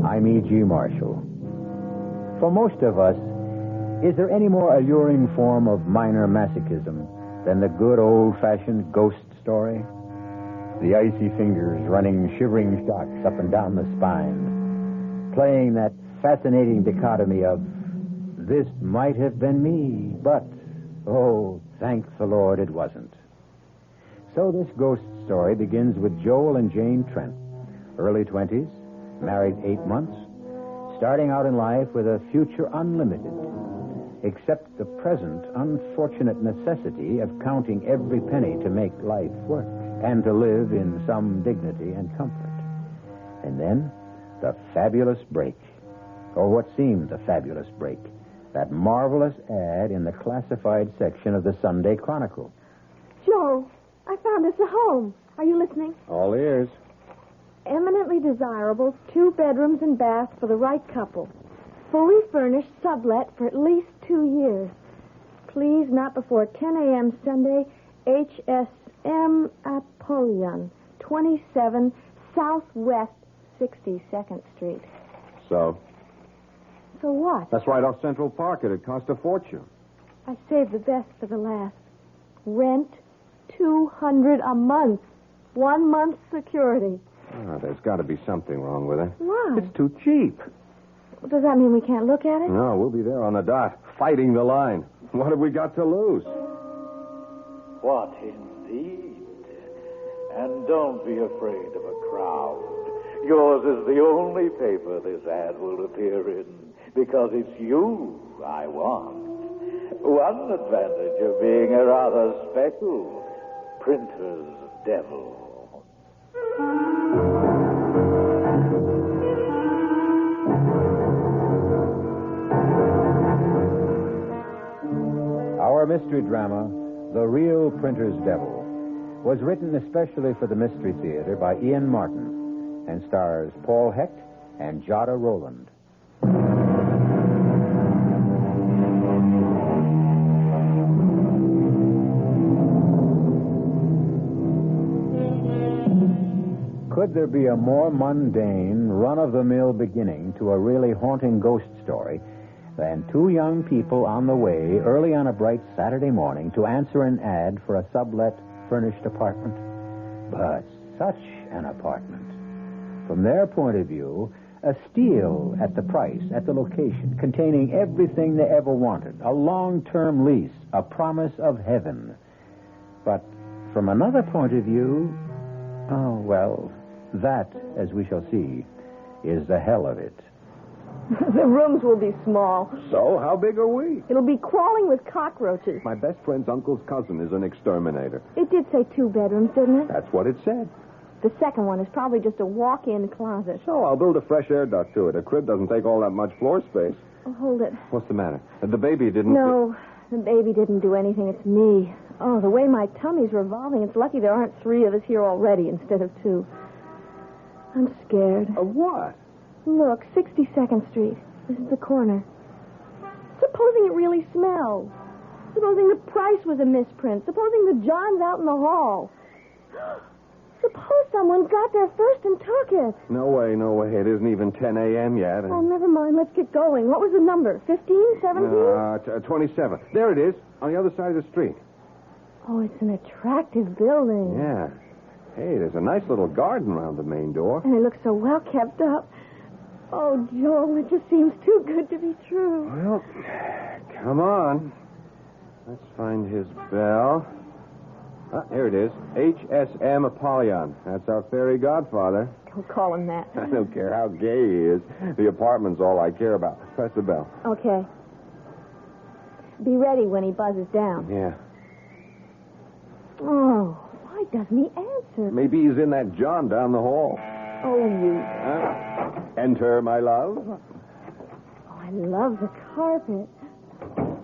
I'm E.G. Marshall. For most of us, is there any more alluring form of minor masochism than the good old-fashioned ghost story? The icy fingers running shivering shocks up and down the spine, playing that fascinating dichotomy of, this might have been me, but, oh, thank the Lord it wasn't. So this ghost story begins with Joel and Jane Trent, early 20s, married 8 months, starting out in life with a future unlimited, except the present unfortunate necessity of counting every penny to make life work and to live in some dignity and comfort. And then, the fabulous break, or what seemed a fabulous break, that marvelous ad in the classified section of the Sunday Chronicle. Joe, I found us a home. Are you listening? All ears. Eminently desirable, 2 bedrooms and bath for the right couple. Fully furnished, sublet for at least 2 years. Please, not before 10 a.m. Sunday, HSM Apollyon, 27 Southwest 62nd Street. So? So what? That's right off Central Park. It'd cost a fortune. I saved the best for the last. Rent, $200 a month. 1 month's security. Oh, there's got to be something wrong with it. Why? It's too cheap. Does that mean we can't look at it? No, we'll be there on the dot, fighting the line. What have we got to lose? What indeed? And don't be afraid of a crowd. Yours is the only paper this ad will appear in, because it's you I want. One advantage of being a rather special printer's devil. Our mystery drama, The Real Printer's Devil, was written especially for the Mystery Theater by Ian Martin and stars Paul Hecht and Jada Rowland. Could there be a more mundane, run-of-the-mill beginning to a really haunting ghost story than 2 young people on the way early on a bright Saturday morning to answer an ad for a sublet furnished apartment? But such an apartment. From their point of view, a steal at the price, at the location, containing everything they ever wanted, a long-term lease, a promise of heaven. But from another point of view, oh, well, that, as we shall see, is the hell of it. The rooms will be small. So, how big are we? It'll be crawling with cockroaches. My best friend's uncle's cousin is an exterminator. It did say 2 bedrooms, didn't it? That's what it said. The second one is probably just a walk-in closet. So, I'll build a fresh air duct to it. A crib doesn't take all that much floor space. Oh, hold it. What's the matter? The baby didn't... No, the baby didn't do anything. It's me. Oh, the way my tummy's revolving, it's lucky there aren't 3 of us here already instead of 2. I'm scared. Of what? Look, 62nd Street. This is the corner. Supposing it really smells. Supposing the price was a misprint. Supposing the John's out in the hall. Suppose someone got there first and took it. No way, no way. It isn't even 10 a.m. yet. Oh, never mind. Let's get going. What was the number? 15? 17? 27. There it is, on the other side of the street. Oh, it's an attractive building. Yeah. Hey, there's a nice little garden around the main door. And it looks so well kept up. Oh, Joel, it just seems too good to be true. Well, come on. Let's find his bell. Ah, here it is. HSM Apollyon. That's our fairy godfather. Don't call him that. I don't care how gay he is. The apartment's all I care about. Press the bell. Okay. Be ready when he buzzes down. Yeah. Oh, why doesn't he answer? Maybe he's in that John down the hall. Oh, you... Enter, my love. Oh, I love the carpet.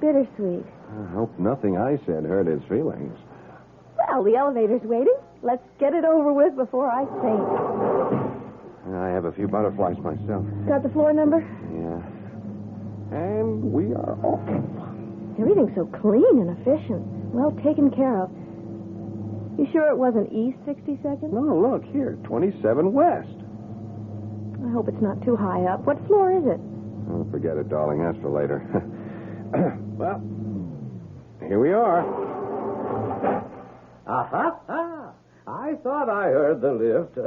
Bittersweet. I hope nothing I said hurt his feelings. Well, the elevator's waiting. Let's get it over with before I faint. I have a few butterflies myself. Got the floor number? Yeah. And we are off. Everything's so clean and efficient. Well taken care of. You sure it wasn't East 62nd? No, look, here, 27 West. I hope it's not too high up. What floor is it? Oh, forget it, darling. That's for later. Well, here we are. Aha! I thought I heard the lift.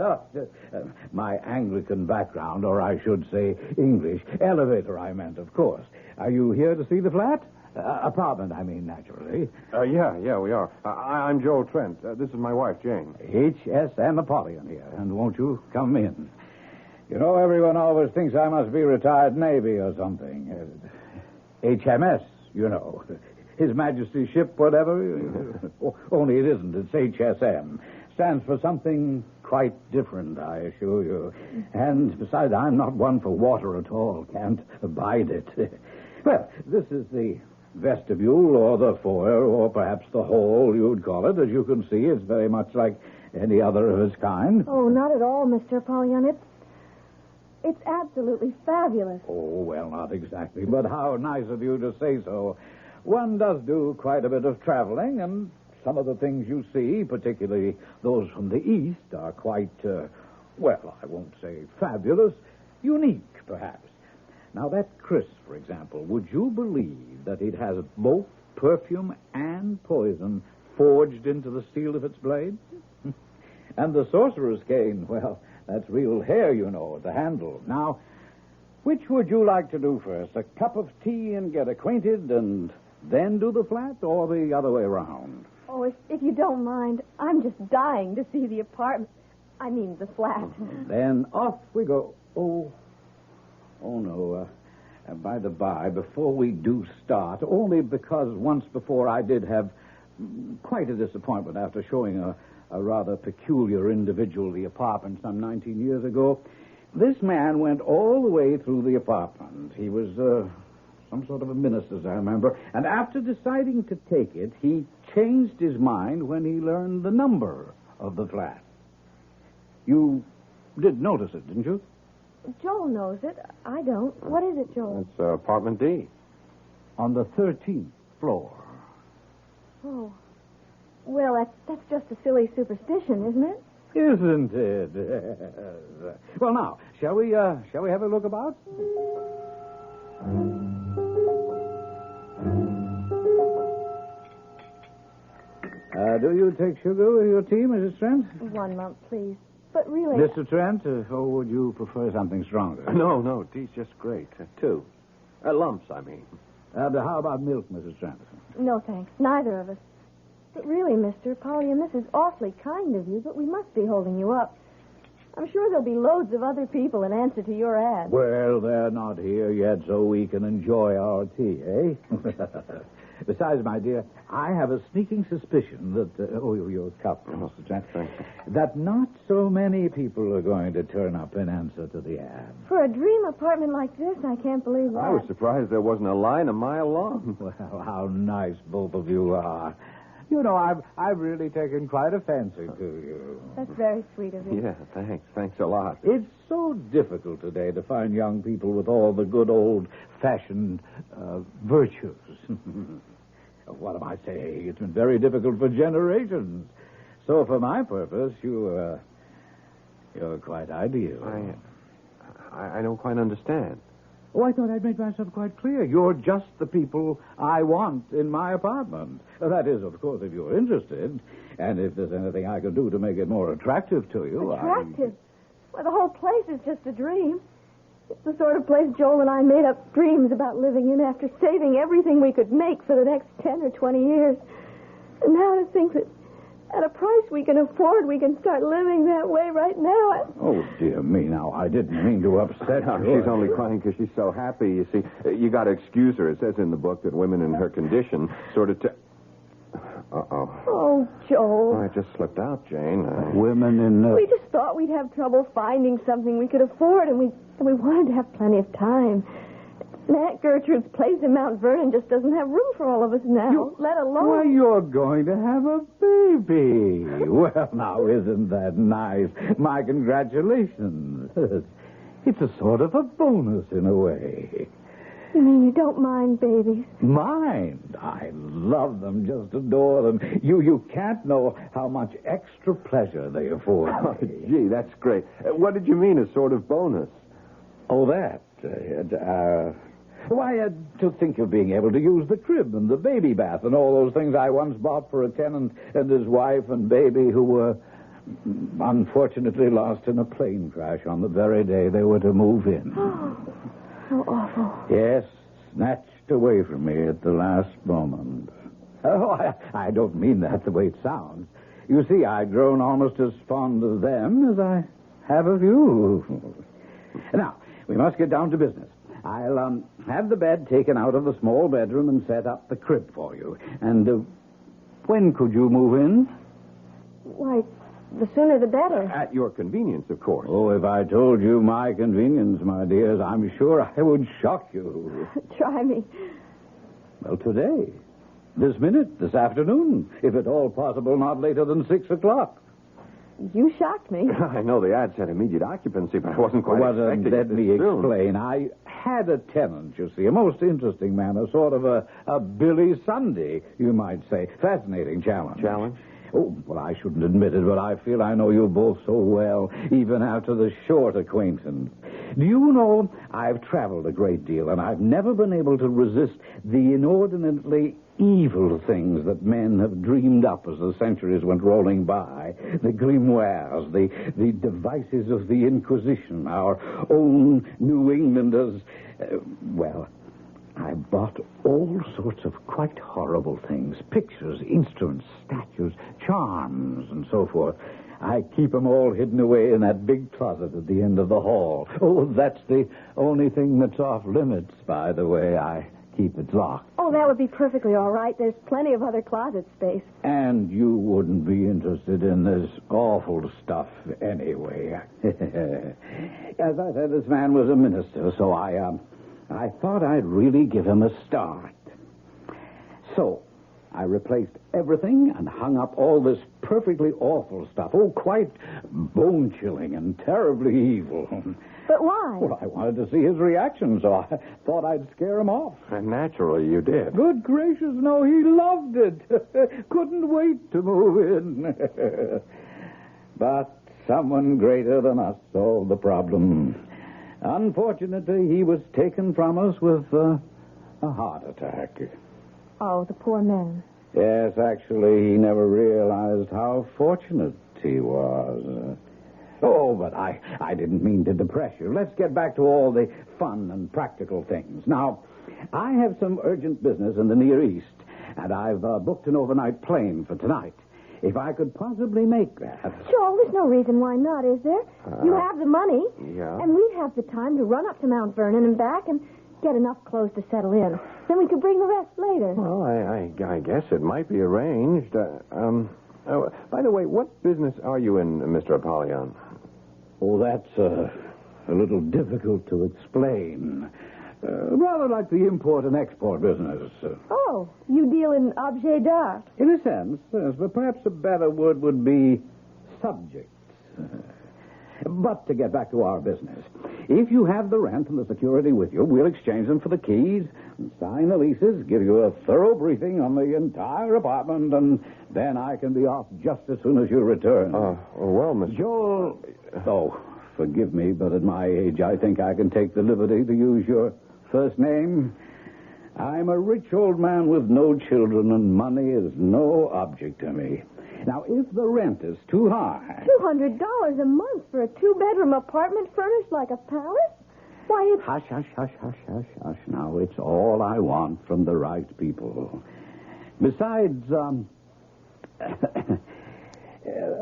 My Anglican background, or I should say English. Elevator, I meant, of course. Are you here to see the flat? Apartment, I mean, naturally. Yeah, we are. I'm Joel Trent. This is my wife, Jane. HSM Apollyon here, and won't you come in? You know, everyone always thinks I must be retired Navy or something. HMS, you know. His Majesty's ship, whatever. Only it isn't. It's HSM. Stands for something quite different, I assure you. And besides, I'm not one for water at all. Can't abide it. Well, this is the vestibule or the foyer or perhaps the hall, you'd call it. As you can see, it's very much like any other of its kind. Oh, not at all, Mr. Apollyon. It's absolutely fabulous. Oh, well, not exactly, but how nice of you to say so. One does do quite a bit of traveling, and some of the things you see, particularly those from the East, are quite, well, I won't say fabulous, unique, perhaps. Now, that Chris, for example, would you believe that it has both perfume and poison forged into the steel of its blade? And the sorcerer's cane, well, that's real hair, you know, at the handle. Now, which would you like to do first? A cup of tea and get acquainted and then do the flat, or the other way around? Oh, if you don't mind, I'm just dying to see the apartment. I mean, the flat. Then off we go. Oh, no. By the by, before we do start, only because once before I did have quite a disappointment after showing a rather peculiar individual the apartment some 19 years ago. This man went all the way through the apartment. He was some sort of a minister, as I remember. And after deciding to take it, he changed his mind when he learned the number of the flat. You did notice it, didn't you? Joel knows it. I don't. What is it, Joel? It's apartment D. On the 13th floor. Oh. Well, that's just a silly superstition, isn't it? Isn't it? Well, now, shall we have a look about? Do you take sugar with your tea, Mrs. Trent? 1 month, please. But really... Mr. Trent, or would you prefer something stronger? No, tea's just great. 2. Lumps, I mean. How about milk, Mrs. Trent? No, thanks. Neither of us. But really, Mr. Apollyon, this is awfully kind of you, but we must be holding you up. I'm sure there'll be loads of other people in answer to your ad. Well, they're not here yet, so we can enjoy our tea, eh? Besides, my dear, I have a sneaking suspicion that... your cup, Mr. Trent. That not so many people are going to turn up in answer to the ad. For a dream apartment like this, I can't believe that. I was surprised there wasn't a line a mile long. Well, how nice both of you are. You know, I've really taken quite a fancy to you. That's very sweet of you. Yeah, thanks. Thanks a lot. It's so difficult today to find young people with all the good old-fashioned virtues. What am I saying? It's been very difficult for generations. So for my purpose, you're quite ideal. I don't quite understand. Oh, I thought I'd made myself quite clear. You're just the people I want in my apartment. That is, of course, if you're interested. And if there's anything I can do to make it more attractive to you. Attractive? Well, the whole place is just a dream. It's the sort of place Joel and I made up dreams about living in after saving everything we could make for the next 10 or 20 years. And now to think that at a price we can afford, we can start living that way right now. Oh, dear me. Now, I didn't mean to upset No, you. she's only crying because she's so happy. You see, you got to excuse her. It says in the book that women in her condition sort of... Uh-oh. Oh, Joel. Oh, it just slipped out, Jane. Women in... We just thought we'd have trouble finding something we could afford, and we wanted to have plenty of time. Aunt Gertrude's place in Mount Vernon just doesn't have room for all of us now, let alone... Why, you're going to have a baby. Well, now, isn't that nice? My congratulations. It's a sort of a bonus in a way. You mean you don't mind babies? Mind? I love them, just adore them. You can't know how much extra pleasure they afford me. Gee, that's great. What did you mean, a sort of bonus? Oh, that. Why, to think of being able to use the crib and the baby bath and all those things I once bought for a tenant and his wife and baby who were unfortunately lost in a plane crash on the very day they were to move in. Oh, how awful. Yes, snatched away from me at the last moment. Oh, I don't mean that the way it sounds. You see, I've grown almost as fond of them as I have of you. Now, we must get down to business. I'll have the bed taken out of the small bedroom and set up the crib for you. And when could you move in? Why, the sooner the better. At your convenience, of course. Oh, if I told you my convenience, my dears, I'm sure I would shock you. Try me. Well, today. This minute, this afternoon. If at all possible, not later than 6 o'clock. You shocked me. I know the ad said immediate occupancy, but I wasn't quite expecting let it me this soon. explain. I had a tenant, you see, a most interesting man, a sort of a Billy Sunday, you might say. Fascinating challenge. Challenge? Oh, well, I shouldn't admit it, but I feel I know you both so well, even after the short acquaintance. Do you know, I've traveled a great deal, and I've never been able to resist the inordinately evil things that men have dreamed up as the centuries went rolling by. The grimoires, the devices of the Inquisition, our own New Englanders. Well, I bought all sorts of quite horrible things. Pictures, instruments, statues, charms, and so forth. I keep them all hidden away in that big closet at the end of the hall. Oh, that's the only thing that's off limits, by the way. I keep it locked. Oh, that would be perfectly all right. There's plenty of other closet space. And you wouldn't be interested in this awful stuff anyway. As I said, this man was a minister, so I thought I'd really give him a start. So, I replaced everything and hung up all this perfectly awful stuff. Oh, quite bone-chilling and terribly evil. But why? Well, I wanted to see his reaction, so I thought I'd scare him off. And naturally, you did. Good gracious, no, he loved it. Couldn't wait to move in. But someone greater than us solved the problem. Unfortunately, he was taken from us with a heart attack. Oh, the poor man. Yes, actually, he never realized how fortunate he was. Oh, but I didn't mean to depress you. Let's get back to all the fun and practical things. Now, I have some urgent business in the Near East, and I've booked an overnight plane for tonight. If I could possibly make that. Joel, there's no reason why not, is there? You have the money. Yeah. And we'd have the time to run up to Mount Vernon and back and get enough clothes to settle in. Then we could bring the rest later. Well, I guess it might be arranged. By the way, what business are you in, Mr. Apollyon? Oh, that's a little difficult to explain. Rather like the import and export business. Oh, you deal in objet d'art. In a sense, yes, but perhaps a better word would be subjects. But to get back to our business, if you have the rent and the security with you, we'll exchange them for the keys, and sign the leases, give you a thorough briefing on the entire apartment, and then I can be off just as soon as you return. Well, Mr. Joel... Oh, forgive me, but at my age, I think I can take the liberty to use your first name. I'm a rich old man with no children, and money is no object to me. Now, if the rent is too high... $200 a month for a two-bedroom apartment furnished like a palace? Why, it's... Hush, hush, hush, hush, hush, hush. Now, it's all I want from the right people. Besides,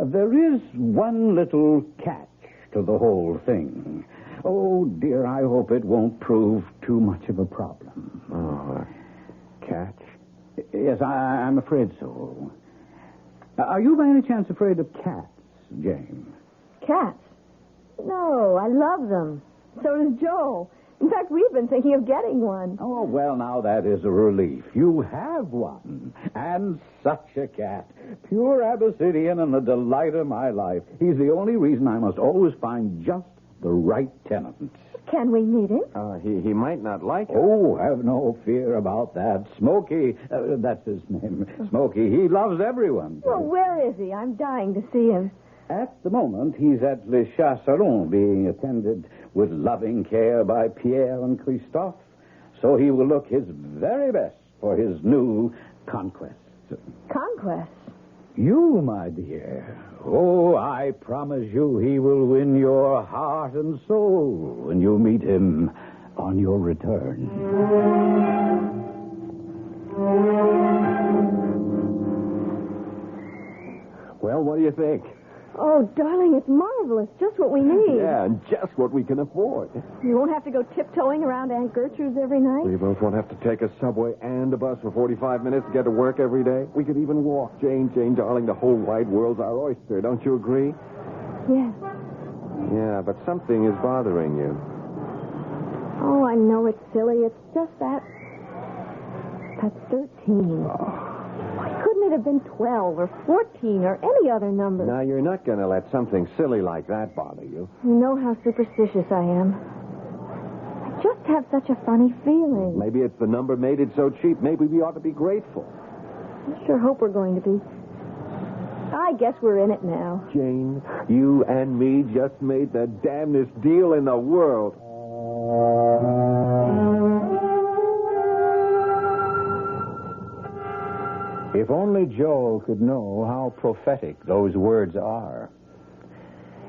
there is one little catch to the whole thing. Oh, dear, I hope it won't prove too much of a problem. Oh, catch? Yes, I'm afraid so. Are you by any chance afraid of cats, Jane? Cats? No, I love them. So does Joel. In fact, we've been thinking of getting one. Oh, well, now that is a relief. You have one. And such a cat. Pure Abyssinian and the delight of my life. He's the only reason I must always find just the right tenant. Can we meet him? He might not like it. Oh, have no fear about that. Smokey, that's his name. Smokey, he loves everyone. Well, where is he? I'm dying to see him. At the moment, he's at Le Chasseron, being attended with loving care by Pierre and Christophe, so he will look his very best for his new conquest. Conquest? You, my dear. Oh, I promise you he will win your heart and soul when you meet him on your return. Well, what do you think? Oh, darling, it's marvelous. Just what we need. Yeah, and just what we can afford. You won't have to go tiptoeing around Aunt Gertrude's every night. We both won't have to take a subway and a bus for 45 minutes to get to work every day. We could even walk. Jane, darling, the whole wide world's our oyster. Don't you agree? Yes. Yeah, but something is bothering you. Oh, I know it's silly. It's just that... That's 13. Why couldn't it have been 12 or 14 or any other number? Now, you're not going to let something silly like that bother you. You know how superstitious I am. I just have such a funny feeling. Maybe it's the number made it so cheap. Maybe we ought to be grateful. I sure hope we're going to be. I guess we're in it now. Jane, you and me just made the damnedest deal in the world. If only Joel could know how prophetic those words are.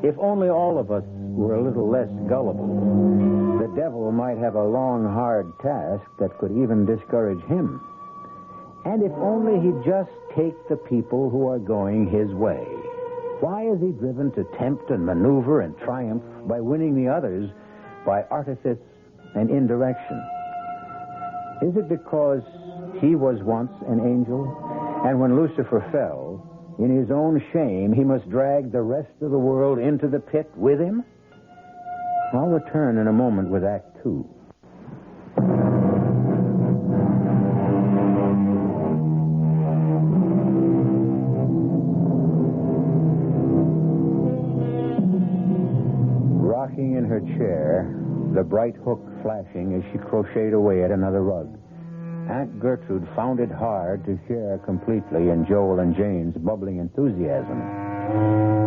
If only all of us were a little less gullible, the devil might have a long, hard task that could even discourage him. And if only he'd just take the people who are going his way. Why is he driven to tempt and maneuver and triumph by winning the others by artifice and indirection? Is it because he was once an angel, and when Lucifer fell, in his own shame, he must drag the rest of the world into the pit with him? I'll return in a moment with Act 2. Rocking in her chair, the bright hook flashing as she crocheted away at another rug, Aunt Gertrude found it hard to share completely in Joel and Jane's bubbling enthusiasm.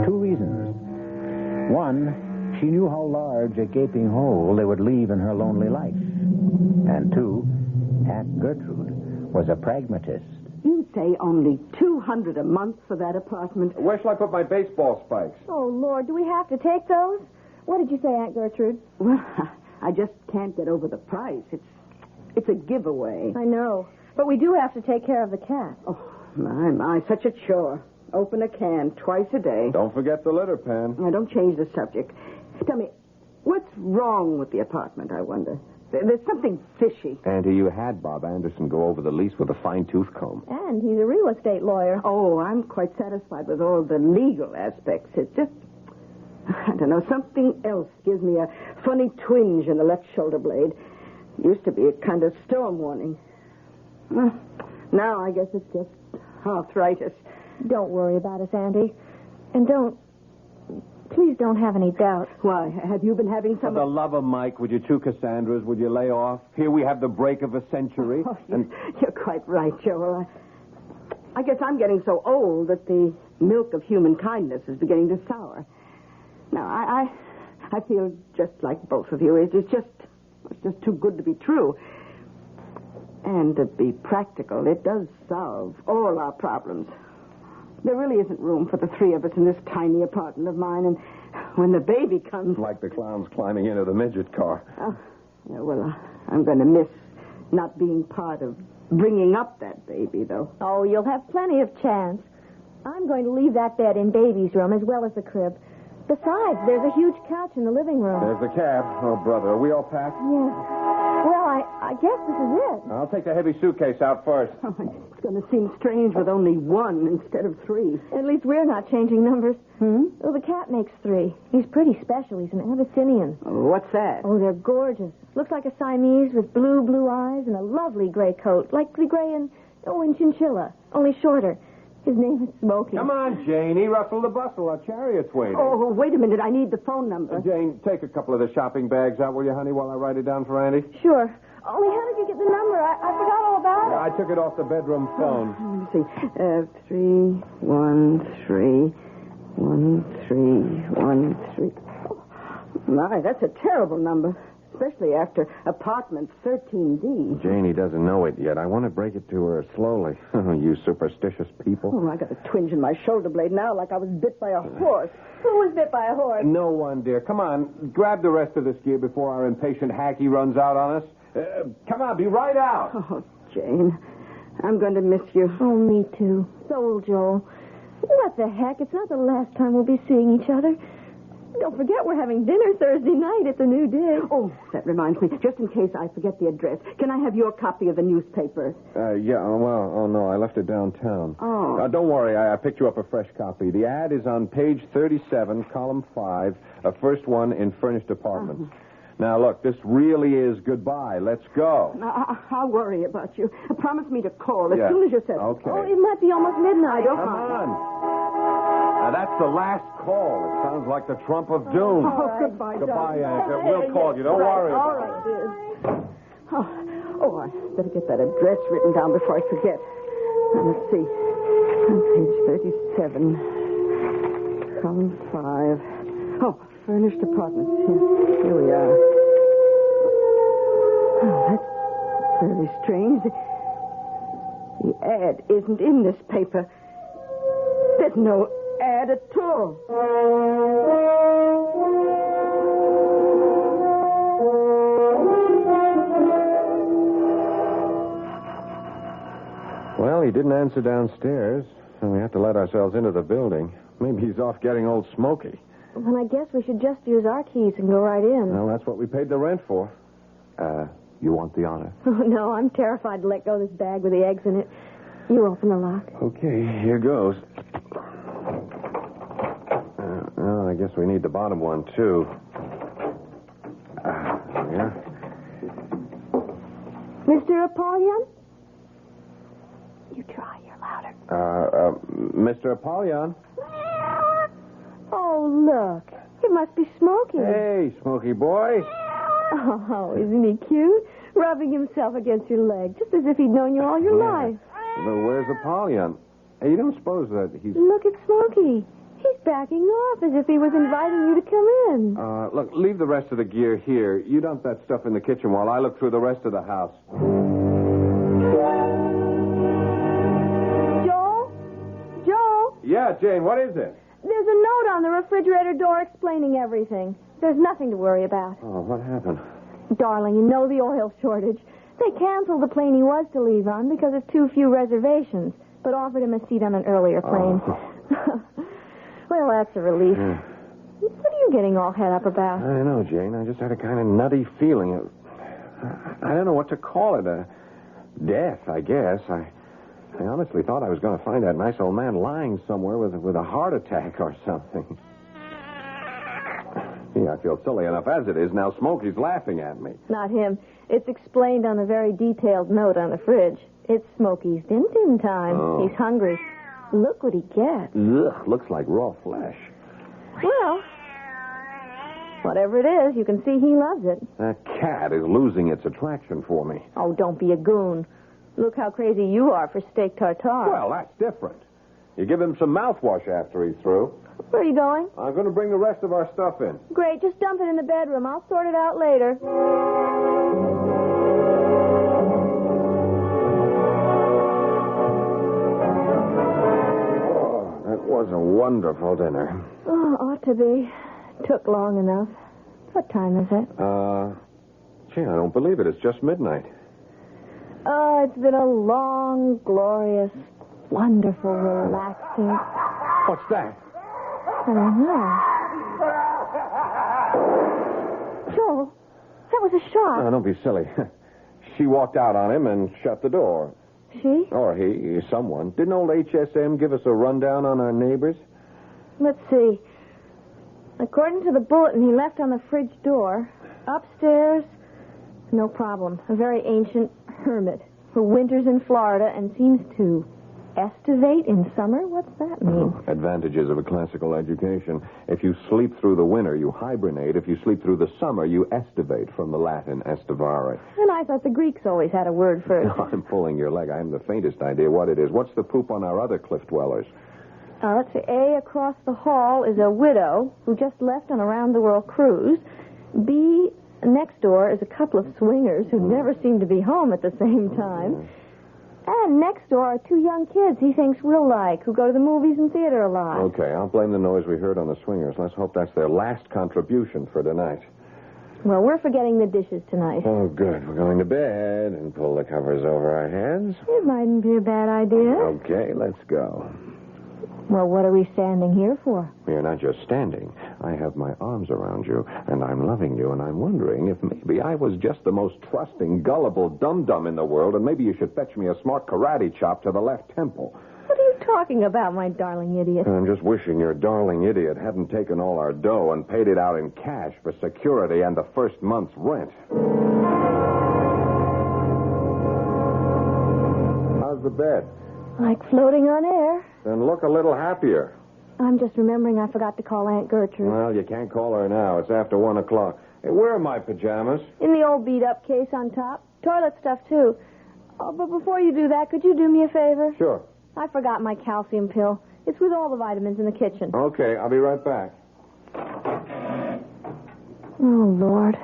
Two reasons. One, she knew how large a gaping hole they would leave in her lonely life. And two, Aunt Gertrude was a pragmatist. You say only $200 a month for that apartment. Where shall I put my baseball spikes? Oh, Lord, do we have to take those? What did you say, Aunt Gertrude? Well, I just can't get over the price. It's a giveaway. I know. But we do have to take care of the cat. Oh, my, such a chore. Open a can twice a day. Don't forget the litter pan. Now, don't change the subject. Tell me, what's wrong with the apartment, I wonder? There's something fishy. Auntie, you had Bob Anderson go over the lease with a fine-tooth comb. And he's a real estate lawyer. Oh, I'm quite satisfied with all the legal aspects. It's just, I don't know, something else gives me a funny twinge in the left shoulder blade. Used to be a kind of storm warning. Well, now I guess it's just arthritis. Don't worry about us, Auntie. And please don't have any doubt. Why, have you been having For some... the love of Mike, would you two Cassandras, would you lay off? Here we have the break of a century. Oh, you're quite right, Joel. I guess I'm getting so old that the milk of human kindness is beginning to sour. Now, I feel just like both of you. It's just too good to be true. And to be practical, it does solve all our problems. There really isn't room for the three of us in this tiny apartment of mine, and when the baby comes... Like the clowns climbing into the midget car. Oh, yeah, well, I'm going to miss not being part of bringing up that baby, though. Oh, you'll have plenty of chance. I'm going to leave that bed in Baby's room as well as the crib. Besides, there's a huge couch in the living room. There's the cab. Oh, brother, are we all packed? Yes. Well, I guess this is it. I'll take the heavy suitcase out first. Oh, it's going to seem strange with only one instead of three. At least we're not changing numbers. Well, the cat makes 3. He's pretty special. He's an Abyssinian. Oh, what's that? Oh, they're gorgeous. Looks like a Siamese with blue eyes and a lovely gray coat, like the gray in chinchilla, only shorter. His name is Smokey. Come on, Jane. He ruffled the bustle. Our chariot's waiting. Oh, wait a minute. I need the phone number. Jane, take a couple of the shopping bags out, will you, honey, while I write it down for Andy? Sure. Only how did you get the number? I forgot all about it. I took it off the bedroom phone. Let me see. 313. 1313. Oh, my, that's a terrible number. Especially after apartment 13D. Janie doesn't know it yet. I want to break it to her slowly. You superstitious people. Oh, I got a twinge in my shoulder blade now like I was bit by a horse. Who was bit by a horse? No one, dear. Come on. Grab the rest of this gear before our impatient hacky runs out on us. Come on, be right out. Oh, Jane, I'm going to miss you. Oh, me too. So will Joel. What the heck? It's not the last time we'll be seeing each other. Don't forget we're having dinner Thursday night at the New Dig. Oh, that reminds me. Just in case I forget the address, can I have your copy of the newspaper? Yeah, oh, no, I left it downtown. Oh. Don't worry, I picked you up a fresh copy. The ad is on page 37, column 5, first one in furnished apartments. Now, look, this really is goodbye. Let's go. I'll worry about you. Promise me to call as soon as you're settled. Okay. Oh, it might be almost midnight. Come on. Now, that's the last call. It sounds like the trump of doom. Oh, goodbye, Goodbye, darling. Anchor. We'll call you. Don't worry All about right, dear. Oh, I better get that address written down before I forget. Now, let's see. On page 37, column 5. Oh, furnished apartments. Here we are. Oh, that's very strange. The ad isn't in this paper. There's no ad at all. Well, he didn't answer downstairs, and we have to let ourselves into the building. Maybe he's off getting old Smoky. Then I guess we should just use our keys and go right in. Well, that's what we paid the rent for. You want the honor? Oh, no, I'm terrified to let go of this bag with the eggs in it. You open the lock. Okay, here goes. Well, I guess we need the bottom one, too. Yeah. Mr. Apollyon? You try, you're louder. Mr. Apollyon. Oh, look. It must be Smokey. Hey, Smoky boy. Oh, isn't he cute? Rubbing himself against your leg, just as if he'd known you all your life. But where's Apollyon? Hey, you don't suppose that he's... Look at Smokey. He's backing off as if he was inviting you to come in. Look, leave the rest of the gear here. You dump that stuff in the kitchen while I look through the rest of the house. Joel? Joel? Yeah, Jane, what is it? There's a note on the refrigerator door explaining everything. There's nothing to worry about. Oh, what happened? Darling, you know the oil shortage. They canceled the plane he was to leave on because of too few reservations, but offered him a seat on an earlier plane. Oh. Well, that's a relief. Yeah. What are you getting all head up about? I know, Jane. I just had a kind of nutty feeling. I don't know what to call it. Death, I guess. I honestly thought I was going to find that nice old man lying somewhere with a heart attack or something. Yeah, I feel silly enough as it is. Now Smokey's laughing at me. Not him. It's explained on the very detailed note on the fridge. It's Smokey's din-din time. Oh. He's hungry. Look what he gets. Ugh, looks like raw flesh. Well, whatever it is, you can see he loves it. That cat is losing its attraction for me. Oh, don't be a goon. Look how crazy you are for steak tartare. Well, that's different. You give him some mouthwash after he's through. Where are you going? I'm going to bring the rest of our stuff in. Great, just dump it in the bedroom. I'll sort it out later. Oh, that was a wonderful dinner. Oh, ought to be. Took long enough. What time is it? Gee, I don't believe it. It's just midnight. Oh, it's been a long, glorious, wonderful, relaxing... What's that? I don't know. Joel, that was a shot. No, don't be silly. She walked out on him and shut the door. She? Or he, someone. Didn't old HSM give us a rundown on our neighbors? Let's see. According to the bulletin he left on the fridge door, upstairs, no problem. A very ancient hermit who winters in Florida and seems to estivate in summer? What's that mean? Advantages of a classical education. If you sleep through the winter, you hibernate. If you sleep through the summer, you estivate, from the Latin estivare. And I thought the Greeks always had a word for it. No, I'm pulling your leg. I haven't the faintest idea what it is. What's the poop on our other cliff dwellers? Let's see. A, across the hall is a widow who just left on a round-the-world cruise. B, next door is a couple of swingers who never seem to be home at the same time. And next door are two young kids he thinks we'll like, who go to the movies and theater a lot. Okay, I'll blame the noise we heard on the swingers. Let's hope that's their last contribution for tonight. Well, we're forgetting the dishes tonight. Oh, good. We're going to bed and pull the covers over our heads. It mightn't be a bad idea. Okay, let's go. Well, what are we standing here for? We are not just standing. I have my arms around you, and I'm loving you, and I'm wondering if maybe I was just the most trusting, gullible dum-dum in the world, and maybe you should fetch me a smart karate chop to the left temple. What are you talking about, my darling idiot? I'm just wishing your darling idiot hadn't taken all our dough and paid it out in cash for security and the first month's rent. How's the bed? Like floating on air. Then look a little happier. I'm just remembering I forgot to call Aunt Gertrude. Well, you can't call her now. It's after 1 o'clock. Hey, where are my pajamas? In the old beat-up case on top. Toilet stuff, too. Oh, but before you do that, could you do me a favor? Sure. I forgot my calcium pill. It's with all the vitamins in the kitchen. Okay, I'll be right back. Oh, Lord.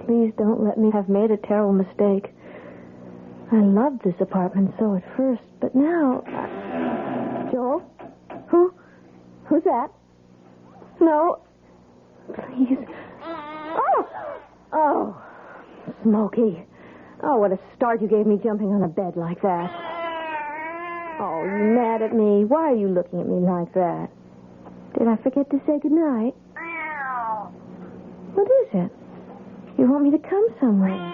Please don't let me have made a terrible mistake. I loved this apartment so at first, but now... Joel? Who's that? No. Please. Oh, Smokey. Oh, what a start you gave me jumping on a bed like that. Oh, you mad at me? Why are you looking at me like that? Did I forget to say goodnight? What is it? You want me to come somewhere?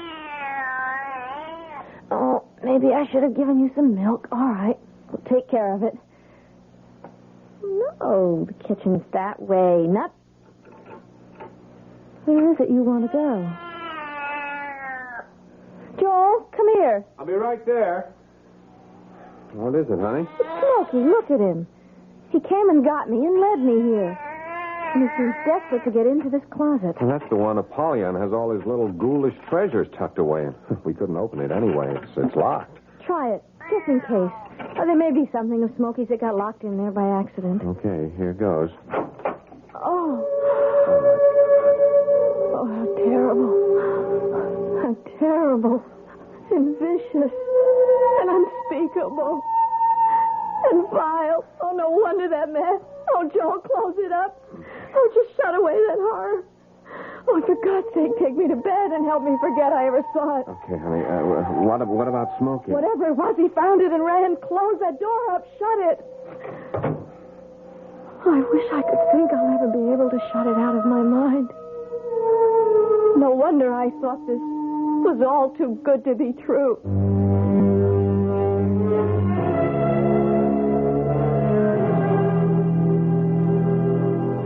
Oh, maybe I should have given you some milk. All right. We'll take care of it. No, the kitchen's that way. Not... Where is it you want to go? Joel, come here. I'll be right there. What is it, honey? It's Smokey. Look at him. He came and got me and led me here. And he seems desperate to get into this closet. Well, that's the one Apollyon has all his little ghoulish treasures tucked away in. We couldn't open it anyway. It's locked. Try it, just in case. There may be something of Smokey's that got locked in there by accident. Okay, here goes. Oh. Oh, how terrible. How terrible. And vicious. And unspeakable. And vile. Oh, no wonder that mess. Oh, Joel, close it up. Oh, just shut away that horror. Oh, for God's sake, take me to bed and help me forget I ever saw it. Okay, honey. What about Smokey? Whatever it was, he found it and ran. Close that door up. Shut it. Oh, I wish I could think I'll ever be able to shut it out of my mind. No wonder I thought this was all too good to be true.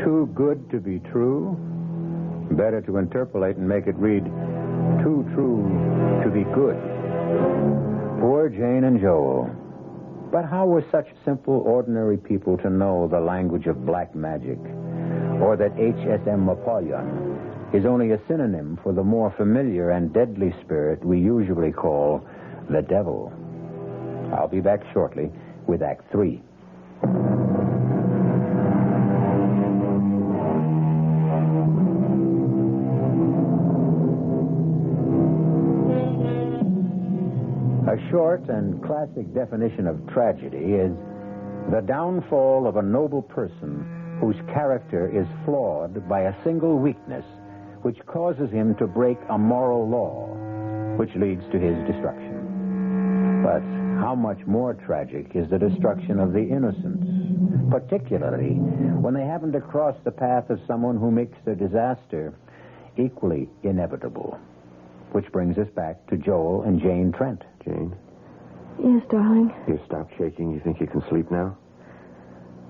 Too good to be true? Better to interpolate and make it read, too true to be good. Poor Jane and Joel. But how were such simple, ordinary people to know the language of black magic? Or that HSM Apollyon is only a synonym for the more familiar and deadly spirit we usually call the devil? I'll be back shortly with Act 3. A short and classic definition of tragedy is the downfall of a noble person whose character is flawed by a single weakness which causes him to break a moral law, which leads to his destruction. But how much more tragic is the destruction of the innocents, particularly when they happen to cross the path of someone who makes their disaster equally inevitable. Which brings us back to Joel and Jane Trent. Jane? Yes, darling. You stopped shaking? You think you can sleep now?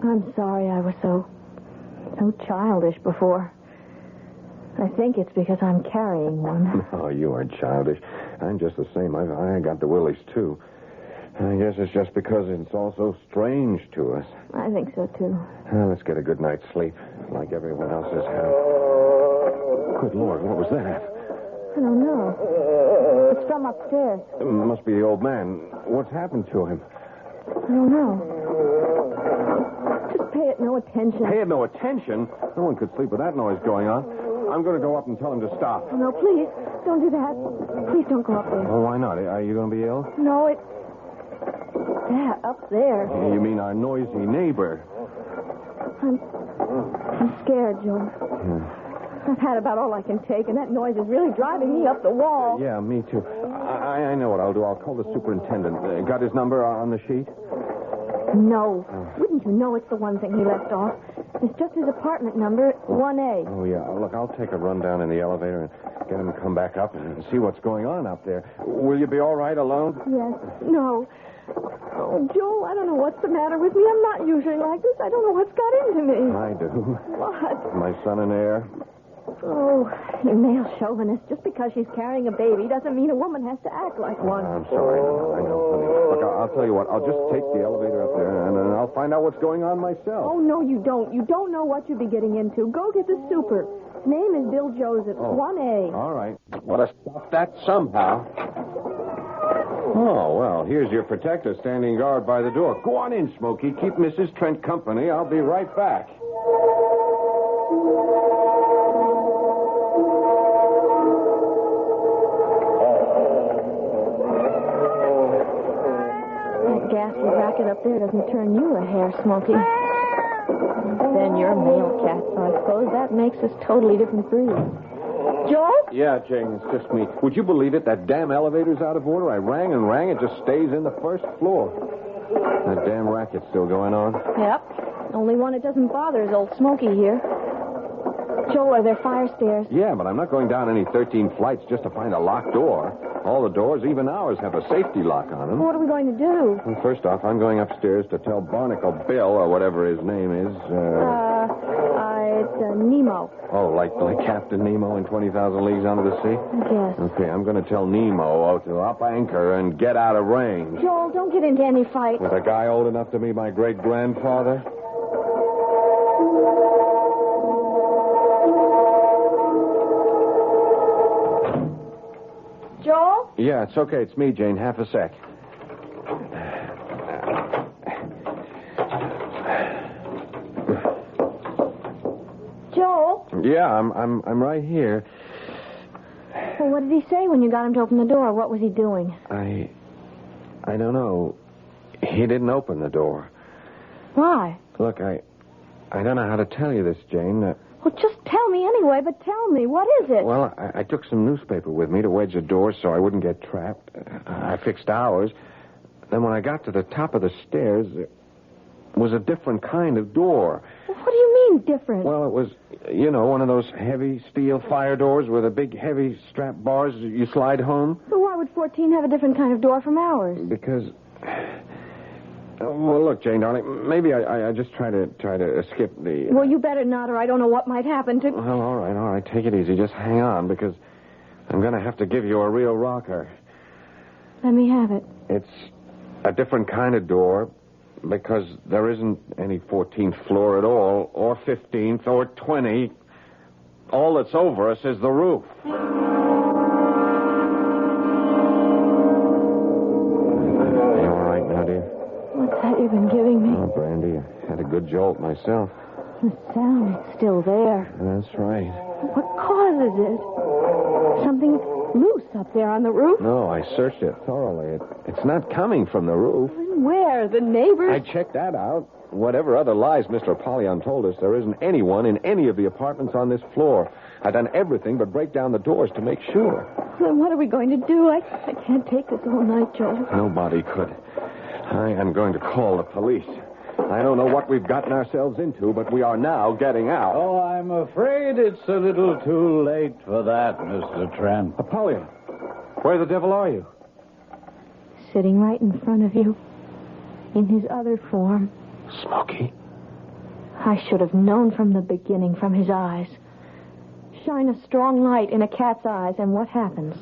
I'm sorry I was so childish before. I think it's because I'm carrying one. No, you aren't childish. I'm just the same. I got the willies, too. I guess it's just because it's all so strange to us. I think so, too. Well, let's get a good night's sleep, like everyone else has had. Good Lord, what was that? I don't know. It's from upstairs. It must be the old man. What's happened to him? I don't know. pay it no attention. Pay it no attention? No one could sleep with that noise going on. I'm going to go up and tell him to stop. Oh, no, please. Don't do that. Please don't go up there. Oh, why not? Are you going to be ill? No, it's... that up there. You mean our noisy neighbor? I'm scared, Joe. I've had about all I can take, and that noise is really driving me up the wall. Yeah, me too. I know what I'll do. I'll call the superintendent. Got his number on the sheet? No. Wouldn't you know it's the one thing he left off? It's just his apartment number, 1A. Oh, yeah. Look, I'll take a run down in the elevator and get him to come back up and see what's going on up there. Will you be all right alone? Yes. No. Oh, Joel, I don't know what's the matter with me. I'm not usually like this. I don't know what's got into me. I do. What? My son and heir. Oh, you male chauvinist. Just because she's carrying a baby doesn't mean a woman has to act like one. I'm sorry. I know, honey. Look, I'll tell you what. I'll just take the elevator up there, and I'll find out what's going on myself. Oh, no, you don't. You don't know what you'll be getting into. Go get the super. His name is Bill Joseph, 1A. All right. Well, let's stop that somehow. Oh, well, here's your protector standing guard by the door. Go on in, Smokey. Keep Mrs. Trent company. I'll be right back. That ghastly racket up there doesn't turn you a hair, Smokey. Then you're a male cat, so I suppose that makes us totally different breeds. Joel? Yeah, Jane, it's just me. Would you believe it? That damn elevator's out of order. I rang and rang. It just stays in the first floor. That damn racket's still going on. Yep. Only one it doesn't bother is old Smokey here. Joel, are there fire stairs? Yeah, but I'm not going down any 13 flights just to find a locked door. All the doors, even ours, have a safety lock on them. What are we going to do? Well, first off, I'm going upstairs to tell Barnacle Bill, or whatever his name is. It's Nemo. Oh, like Captain Nemo in 20,000 Leagues Under the Sea? Yes. Okay, I'm going to tell Nemo to up anchor and get out of range. Joel, don't get into any fight. With a guy old enough to be my great-grandfather? Joel? Yeah, it's okay. It's me, Jane. Half a sec. Joel? Yeah, I'm right here. Well, what did he say when you got him to open the door? What was he doing? I don't know. He didn't open the door. Why? Look, I don't know how to tell you this, Jane. Well, just tell me anyway, but tell me. What is it? Well, I took some newspaper with me to wedge the door so I wouldn't get trapped. I fixed ours. Then when I got to the top of the stairs, it was a different kind of door. What do you mean, different? Well, it was, one of those heavy steel fire doors with the big, heavy strap bars you slide home. So why would 14 have a different kind of door from ours? Because... Well, look, Jane, darling, maybe I just try to skip the... Well, you better not, or I don't know what might happen to... Well, all right. Take it easy. Just hang on, because I'm going to have to give you a real rocker. Let me have it. It's a different kind of door, because there isn't any 14th floor at all, or 15th, or 20. All that's over us is the roof. What's that you've been giving me? Oh, Brandy, I had a good jolt myself. The sound, it's still there. That's right. What causes it? Something loose up there on the roof? No, I searched it thoroughly. It's not coming from the roof. Where? The neighbors? I checked that out. Whatever other lies Mr. Apollyon told us, there isn't anyone in any of the apartments on this floor. I've done everything but break down the doors to make sure. Then what are we going to do? I can't take this all night, Joel. Nobody could. I am going to call the police. I don't know what we've gotten ourselves into, but we are now getting out. Oh, I'm afraid it's a little too late for that, Mr. Trent. Apollyon, where the devil are you? Sitting right in front of you. In his other form. Smokey? I should have known from the beginning, from his eyes. Shine a strong light in a cat's eyes, and what happens?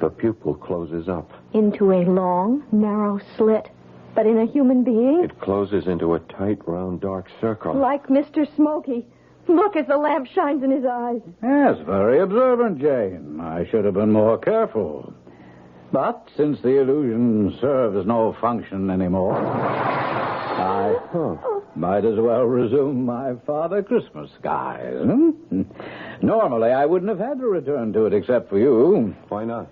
The pupil closes up. Into a long, narrow slit. But in a human being? It closes into a tight, round, dark circle. Like Mr. Smokey. Look as the lamp shines in his eyes. Yes, very observant, Jane. I should have been more careful. But since the illusion serves no function anymore, Huh. Might as well resume my Father Christmas skies. Normally, I wouldn't have had to return to it except for you. Why not?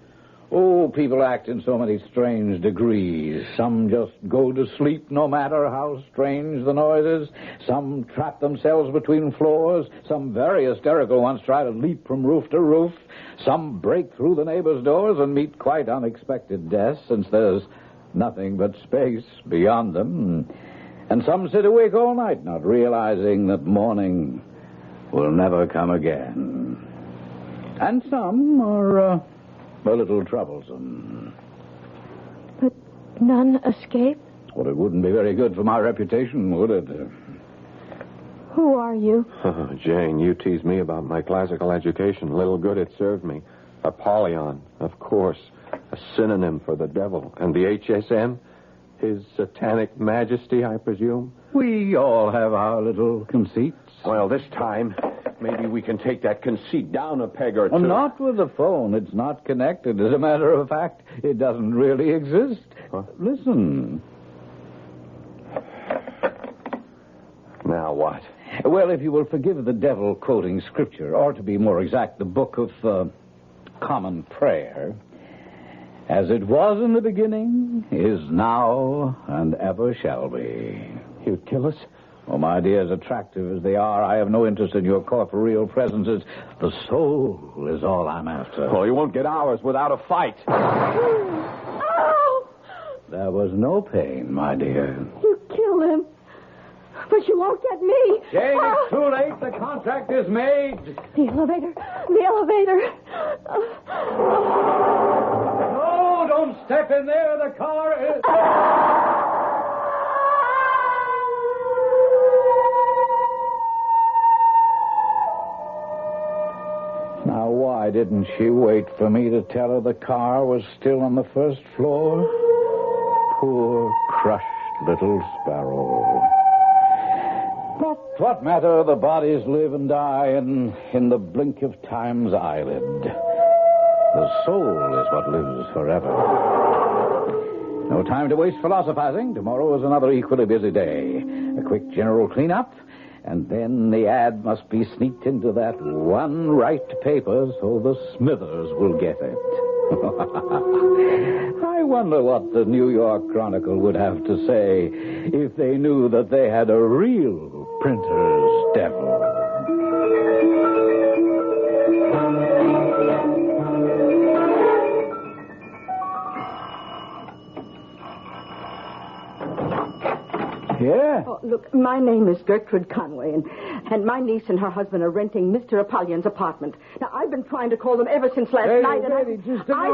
Oh, people act in so many strange degrees. Some just go to sleep no matter how strange the noise is. Some trap themselves between floors. Some very hysterical ones try to leap from roof to roof. Some break through the neighbors' doors and meet quite unexpected deaths, since there's nothing but space beyond them. And some sit awake all night, not realizing that morning will never come again. And some are a little troublesome. But none escape? Well, it wouldn't be very good for my reputation, would it? Who are you? Jane, you tease me about my classical education. Little good it served me. Apollyon, of course. A synonym for the devil. And the HSM? His satanic majesty, I presume? We all have our little conceits. Well, this time, maybe we can take that conceit down a peg or two. Well, not with the phone. It's not connected. As a matter of fact, it doesn't really exist. Huh? Listen. Now what? Well, if you will forgive the devil quoting scripture, or to be more exact, the book of common prayer, as it was in the beginning, is now, and ever shall be. You'd kill us? Oh, my dear, as attractive as they are, I have no interest in your corporeal presences. The soul is all I'm after. Oh, you won't get ours without a fight. Oh! There was no pain, my dear. You killed him. But you won't get me. Jane, it's too late. The contract is made. The elevator. The elevator. No, don't step in there. The car is... Now, why didn't she wait for me to tell her the car was still on the first floor? Poor, crushed little sparrow. But what matter? The bodies live and die in the blink of time's eyelid. The soul is what lives forever. No time to waste philosophizing. Tomorrow is another equally busy day. A quick general cleanup, and then the ad must be sneaked into that one right paper so the Smithers will get it. I wonder what the New York Chronicle would have to say if they knew that they had a real printer's devil. Yeah? Oh, look, my name is Gertrude Conway, and my niece and her husband are renting Mr. Apollyon's apartment. Now, I've been trying to call them ever since last night, and I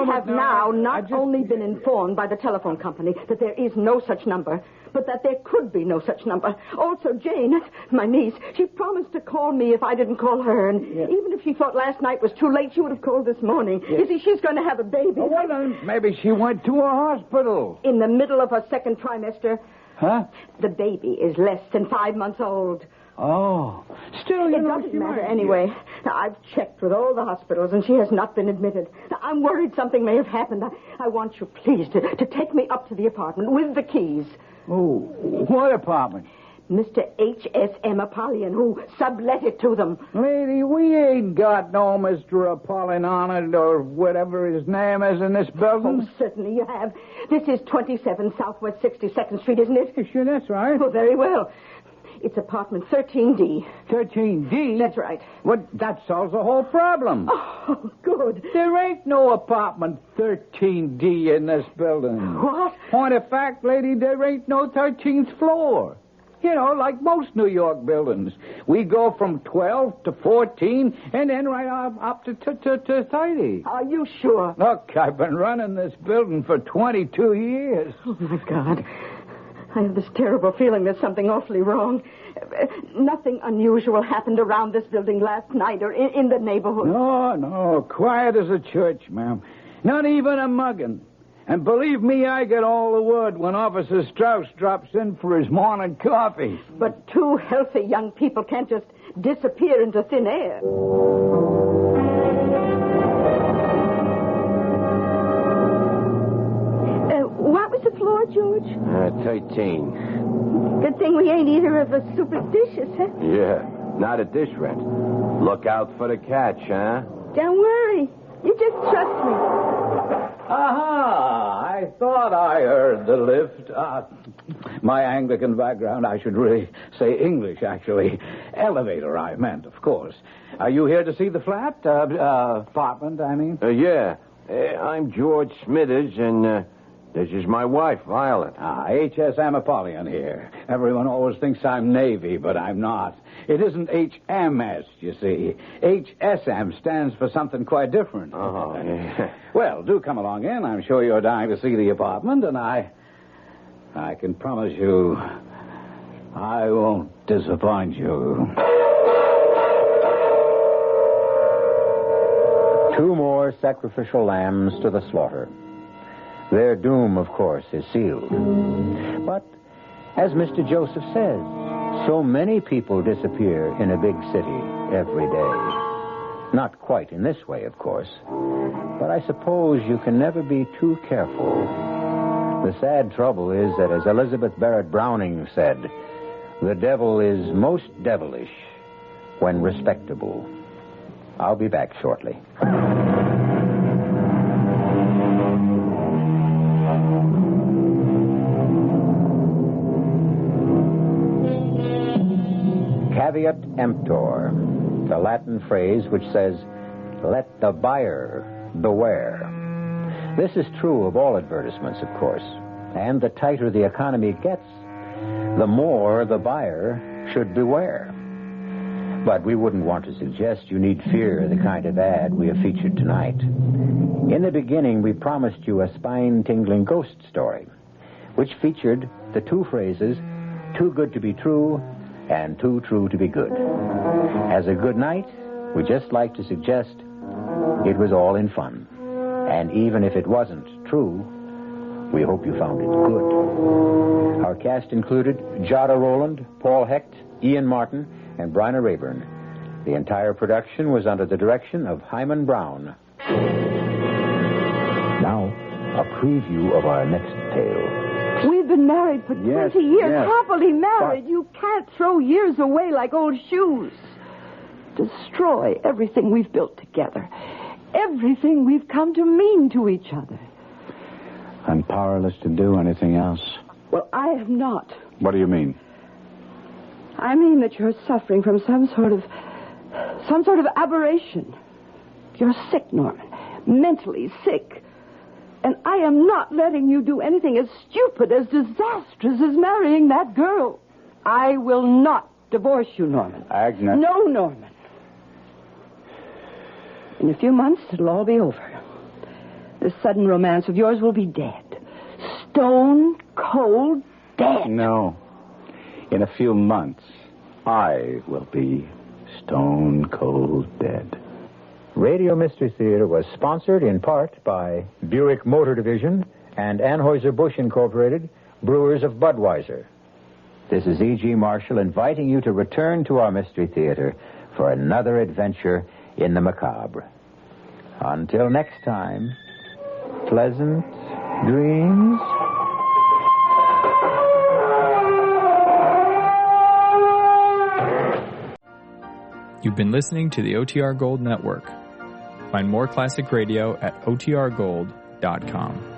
have now not only been informed by the telephone company that there is no such number, but that there could be no such number. Also, Jane, my niece, she promised to call me if I didn't call her, and even if she thought last night was too late, she would have called this morning. You see, she's going to have a baby. Oh, well, then maybe she went to a hospital. In the middle of her second trimester. Huh? The baby is less than 5 months old. Oh. Still, you It know, doesn't matter anyway. Now, I've checked with all the hospitals, and she has not been admitted. Now, I'm worried something may have happened. I want you, please, to take me up to the apartment with the keys. Oh, what apartment? Mr. H.S.M. Apollyon, who sublet it to them. Lady, we ain't got no Mr. Apollyon on it, or whatever his name is in this building. Oh, certainly you have. This is 27 Southwest 62nd Street, isn't it? Sure, that's right. Oh, very well. It's apartment 13D. 13D? That's right. Well, that solves the whole problem. Oh, good. There ain't no apartment 13D in this building. What? Point of fact, lady, there ain't no 13th floor. You know, like most New York buildings. We go from 12 to 14 and then right up to 30. Are you sure? Look, I've been running this building for 22 years. Oh, my God. I have this terrible feeling there's something awfully wrong. Nothing unusual happened around this building last night or in the neighborhood. No. Quiet as a church, ma'am. Not even a mugging. And believe me, I get all the word when Officer Strauss drops in for his morning coffee. But two healthy young people can't just disappear into thin air. What was the floor, George? 13. Good thing we ain't either of us superstitious, huh? Yeah, not at this rent. Look out for the catch, huh? Don't worry. You just trust me. Aha! I thought I heard the lift. My Anglican background, I should really say English, actually. Elevator, I meant, of course. Are you here to see the flat? Apartment, I mean? Yeah. I'm George Smithers, and this is my wife, Violet. HSM Apollyon here. Everyone always thinks I'm Navy, but I'm not. It isn't HMS, you see. HSM stands for something quite different. Oh, yeah. Well, do come along in. I'm sure you're dying to see the apartment, and I can promise you I won't disappoint you. 2 more sacrificial lambs to the slaughter. Their doom, of course, is sealed. But, as Mr. Joseph says, so many people disappear in a big city every day. Not quite in this way, of course. But I suppose you can never be too careful. The sad trouble is that, as Elizabeth Barrett Browning said, the devil is most devilish when respectable. I'll be back shortly. Caveat emptor, the Latin phrase which says, let the buyer beware. This is true of all advertisements, of course. And the tighter the economy gets, the more the buyer should beware. But we wouldn't want to suggest you need fear the kind of ad we have featured tonight. In the beginning, we promised you a spine-tingling ghost story, which featured the 2 phrases, too good to be true and too true to be good. As a good night, we just like to suggest it was all in fun. And even if it wasn't true, we hope you found it good. Our cast included Jada Rowland, Paul Hecht, Ian Martin, and Bryna Rayburn. The entire production was under the direction of Hyman Brown. Now, a preview of our next tale. We've been married for 20 years, yes. happily married. You can't throw years away like old shoes. Destroy everything we've built together. Everything we've come to mean to each other. I'm powerless to do anything else. Well, I am not. What do you mean? I mean that you're suffering from some sort of aberration. You're sick, Norman. Mentally sick. And I am not letting you do anything as stupid, as disastrous as marrying that girl. I will not divorce you, Norman. Agnes. No, Norman. In a few months, it'll all be over. This sudden romance of yours will be dead. Stone cold dead. No. In a few months, I will be stone cold dead. Radio Mystery Theater was sponsored in part by Buick Motor Division and Anheuser-Busch Incorporated, brewers of Budweiser. This is E.G. Marshall inviting you to return to our Mystery Theater for another adventure in the macabre. Until next time, pleasant dreams. You've been listening to the OTR Gold Network. Find more classic radio at otrgold.com.